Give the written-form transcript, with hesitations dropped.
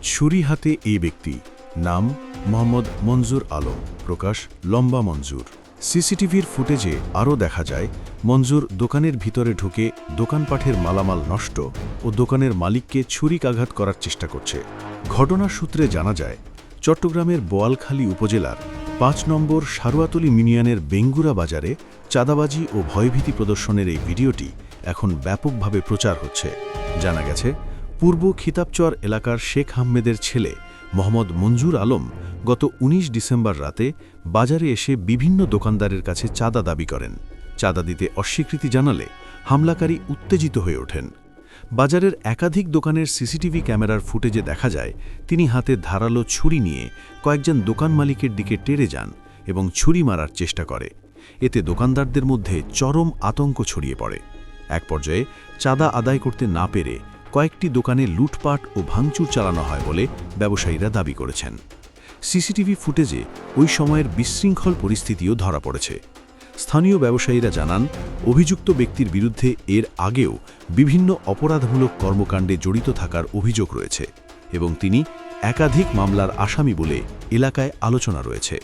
ছুরি হাতে এই ব্যক্তি, নাম মোহাম্মদ মঞ্জুর আলম, প্রকাশ লম্বা মঞ্জুর। সিসিটিভির ফুটেজে আরও দেখা যায় মঞ্জুর দোকানের ভিতরে ঢুকে দোকানপাঠের মালামাল নষ্ট ও দোকানের মালিককে ছুরিকাঘাত করার চেষ্টা করছে। ঘটনার সূত্রে জানা যায়, চট্টগ্রামের বোয়ালখালী উপজেলার ৫ নম্বর সারুয়াতলী ইউনিয়নের বেঙ্গুরা বাজারে চাঁদাবাজি ও ভয়ভীতি প্রদর্শনের এই ভিডিওটি এখন ব্যাপকভাবে প্রচার হচ্ছে। জানা গেছে, পূর্ব খিতাবচর এলাকার শেখ আহমেদের ছেলে মোহাম্মদ মঞ্জুর আলম গত ১৯ ডিসেম্বর রাতে বাজারে এসে বিভিন্ন দোকানদারের কাছে চাঁদা দাবি করেন। চাঁদা দিতে অস্বীকৃতি জানালে হামলাকারী উত্তেজিত হয়ে ওঠেন। বাজারের একাধিক দোকানের সিসিটিভি ক্যামেরার ফুটেজে দেখা যায়, তিনি হাতে ধারালো ছুরি নিয়ে কয়েকজন দোকান মালিকের দিকে টেরে যান এবং ছুরি মারার চেষ্টা করে। এতে দোকানদারদের মধ্যে চরম আতঙ্ক ছড়িয়ে পড়ে। এক পর্যায়ে চাঁদা আদায় করতে না পেরে কয়েকটি দোকানে লুটপাট ও ভাঙচুর চালানো হয় বলে ব্যবসায়ীরা দাবি করেছেন। সিসিটিভি ফুটেজে ওই সময়ের বিশৃঙ্খল পরিস্থিতিও ধরা পড়েছে। স্থানীয় ব্যবসায়ীরা জানান, অভিযুক্ত ব্যক্তির বিরুদ্ধে এর আগেও বিভিন্ন অপরাধমূলক কর্মকাণ্ডে জড়িত থাকার অভিযোগ রয়েছে এবং তিনি একাধিক মামলার আসামি বলে এলাকায় আলোচনা রয়েছে।